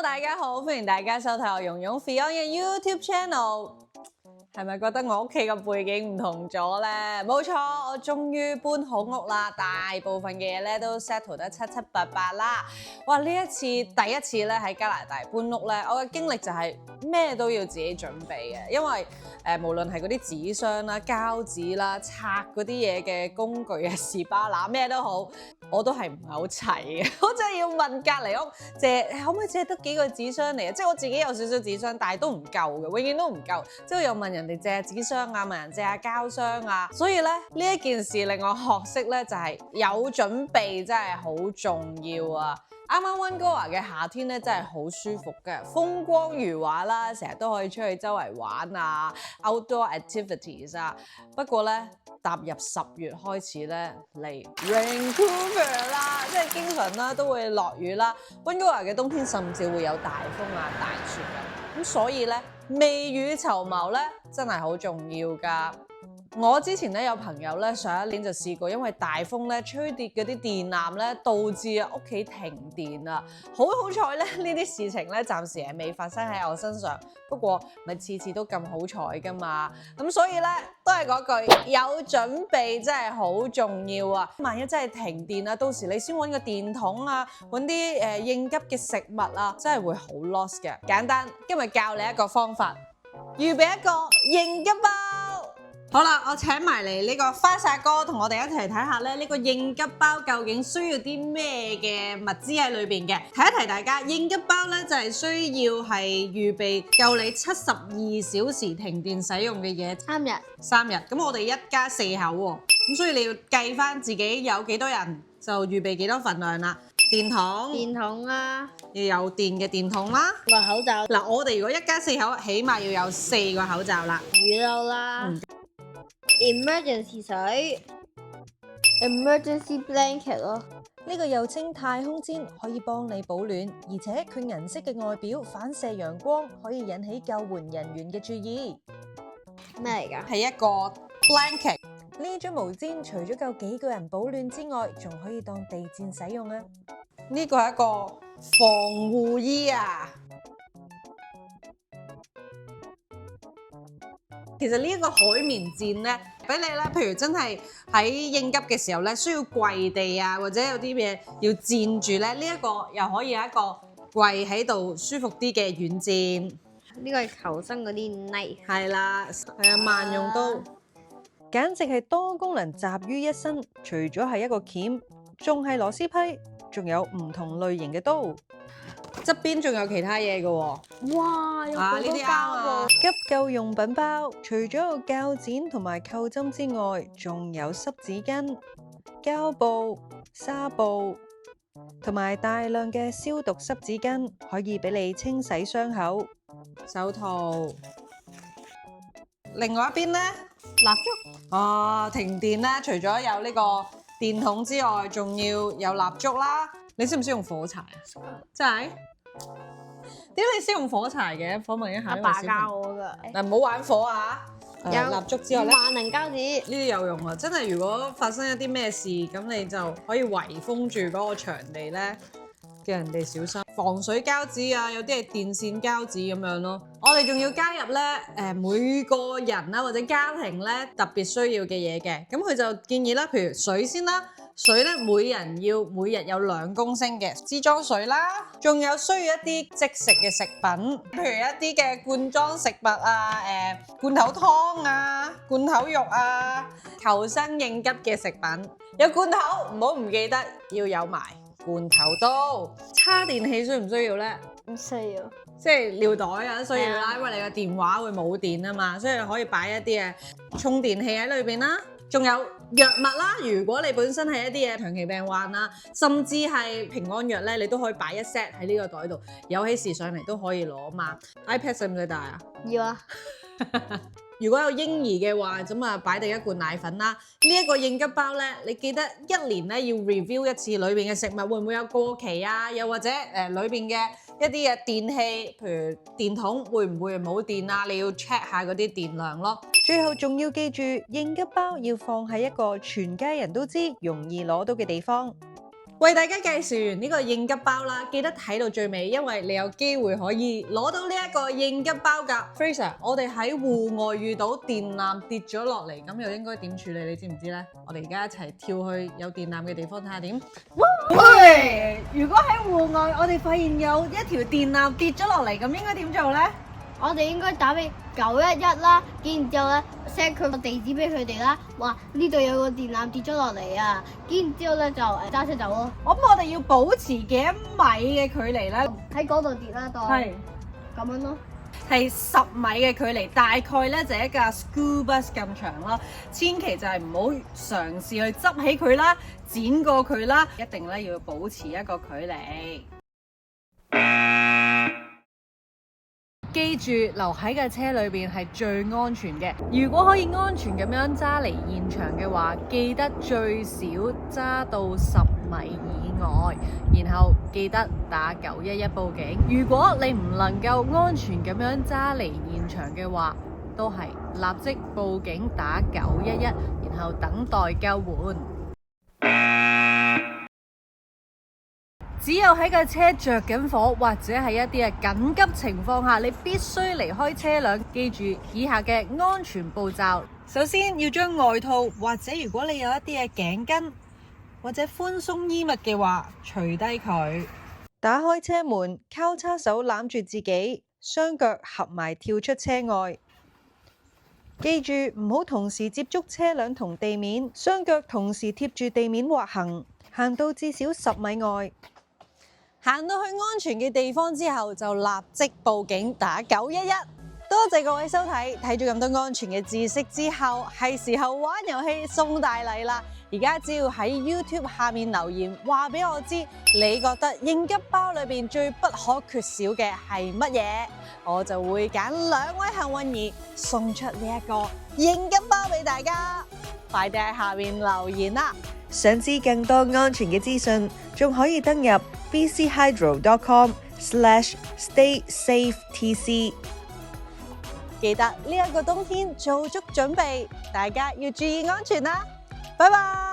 大家好，歡迎大家收睇我蓉蓉 Fion 嘅 YouTube channel。係咪覺得我屋企嘅背景唔同咗呢？冇錯，我終於搬好屋啦，大部分嘅嘢咧都 settle 得七七八八啦。哇！呢一次第一次咧喺加拿大搬屋咧，我嘅經歷就係咩都要自己準備嘅，因為無論係嗰啲紙箱啦、膠紙啦、拆嗰啲嘢嘅工具啊、士巴拿咩都好，我都係唔係好齊嘅。我真係要問隔離屋借，可唔可以借得幾個紙箱嚟啊？即係我自己有少少紙箱，但係都唔夠嘅，永遠都唔夠。之後又問人哋借下紙箱啊，問人借下膠箱啊。所以咧呢一件事令我學識咧就係有準備真係好重要啊！啱啱溫哥華嘅夏天咧真係好舒服嘅，風光如畫啦，成日都可以出去周圍玩啊 ，outdoor activities 啊。不過咧踏入10月開始咧嚟 Vancouver 啦，即係經常啦都會落雨啦。溫哥華嘅冬天甚至會有大風啊、大雪嘅，咁所以咧未雨綢繆咧真係好重要㗎。我之前咧有朋友咧上一年就試過，因為大風咧吹跌嗰啲電纜咧，導致啊屋企停電啊。好彩咧呢啲事情咧暫時係未發生喺我身上，不過咪次次都咁好彩噶嘛。咁所以咧都係嗰句，有準備真係好重要啊！萬一真係停電啊，到時你先揾個電筒啊，揾啲應急嘅食物啊，真係會好 lost 嘅。簡單，今日教你一個方法，預備一個應急包。好啦，我請埋嚟呢個花灑哥同我哋一齊睇下咧，呢個應急包究竟需要啲咩嘅物資喺裏邊嘅？提一提大家，應急包咧就係需要係預備夠你72小時停電使用嘅嘢，3日。咁我哋一家4口喎，咁所以你要計翻自己有幾多人就預備幾多份量啦。電筒啦，要有電嘅電筒啦，個口罩嗱，我哋如果一家4口，起碼要有4個口罩啦。雨褸啦。Emergency 水 ，Emergency blanket 咯。呢個又稱太空氈，可以幫你保暖，而且佢銀色嘅外表反射陽光，可以引起救援人員嘅注意。咩嚟㗎？係一個 blanket。呢張毛氈除咗夠幾個人保暖之外，仲可以當地氈使用啊！呢個係一個防護衣啊！其實呢一個海綿墊咧，俾你咧，譬如真係喺應急嘅時候咧，需要跪地啊，或者有啲嘢要墊住咧，呢一個又可以有一個跪喺度舒服啲嘅軟墊。呢個係求生嗰啲 knife。係啦，係啊，萬用刀，簡直係多功能集於一身。除咗係一個鉗，仲係螺絲批，仲有唔同類型嘅刀。側邊仲有其他嘢嘅喎。哇！有好多膠喎。急救用品包除咗有鉸剪同埋扣針之外，仲有濕紙巾、膠布、紗布同埋大量嘅消毒濕紙巾，可以俾你清洗傷口。手套。另外一邊呢？蠟燭。哦，停電咧，除咗有呢個電筒之外，仲要有蠟燭啦。你識唔識用火柴啊？真係？點解你識用火柴嘅？訪問一下阿爸教我㗎。嗱，唔好玩火啊！有蠟燭之外咧，萬能膠紙。呢啲有用啊！真係，如果發生一啲咩事，咁你就可以圍封住嗰個場地咧，叫人哋小心。防水膠紙啊，有啲係電線膠紙咁樣咯。我哋仲要加入咧，每個人啦或者家庭咧特別需要嘅嘢嘅。咁佢就建議啦，譬如水先啦。水咧，每人要每日有2公升嘅支裝水啦，仲有需要一啲即食嘅食品，譬如一啲嘅罐裝食物啊，罐頭湯啊，罐頭肉啊，求生應急嘅食品。有罐頭，唔好唔記得要有埋罐頭刀。叉電器需唔需要呢？唔需要。即係尿袋啊，都需要啦，因為你個電話會冇電啊嘛，所以可以擺一啲嘅充電器喺裏邊啦。仲有藥物啦，如果你本身係一啲嘅長期病患啦，甚至係平安藥咧，你都可以擺一 set 喺呢個袋度，有起事上嚟都可以攞嘛。iPad 使唔使帶啊？要啊。如果有嬰兒嘅話，咁啊擺定一罐奶粉啦。呢一個應急包咧，你記得1年咧要 review 一次裏邊嘅食物會唔會有過期啊？又或者裏邊嘅一啲嘅電器，譬如電筒會唔會冇電啊？你要 check 下嗰啲電量咯。最後仲要記住，應急包要放喺一個全家人都知、容易攞到嘅地方。為大家介紹完呢個應急包啦，記得睇到最尾，因為你有機會可以攞到呢一個應急包㗎。Fraser，我哋喺戶外遇到電纜跌咗落嚟，咁又應該點處理？你知唔知呢？我哋而家一齊跳去有電纜嘅地方睇下點。喂！如果喺戶外，我哋發現有一條電纜跌咗落嚟，咁應該點做呢？我哋應該打俾911啦，然之後咧 send 佢個地址俾佢哋啦，話呢度有個電纜跌咗落嚟啊，然之後咧就揸車走咯。咁我哋要保持幾多米嘅距離呢？喺嗰度跌啦，當係咁樣咯。係10米嘅距離，大概咧就一架 school bus 咁長咯。千祈就係唔好嘗試去執起佢啦，剪過佢啦，一定咧要保持一個距離。記住留喺架車裏邊係最安全嘅。如果可以安全咁樣揸離現場嘅話，記得最少揸到10米以外，然後記得打911報警。如果你唔能夠安全咁樣揸離現場嘅話，都係立即報警打911，然後等待救援。只有喺架車着緊火，或者係一啲嘅緊急情況下，你必須離開車輛。記住以下嘅安全步驟。首先要將外套，或者如果你有一啲嘅頸巾或者寬鬆衣物嘅話，除低佢。打開車門，交叉手攬住自己，雙腳合埋跳出車外。記住唔好同時接觸車輛同地面，雙腳同時貼住地面滑行，行到至少10米外。行到去安全嘅地方之後，就立即報警打911。多謝各位收睇，睇咗咁多安全嘅知識之後，係時候玩遊戲送大禮啦！而家只要喺 YouTube 下面留言，話俾我知你覺得應急包裏邊最不可缺少嘅係乜嘢，我就會揀2位幸運兒送出呢一個應急包俾大家。快啲喺下面留言啦！想知更多安全嘅資訊，仲可以登入 bchydro.com/staysafetc。記得呢一個冬天做足準備，大家要注意安全啦！拜拜。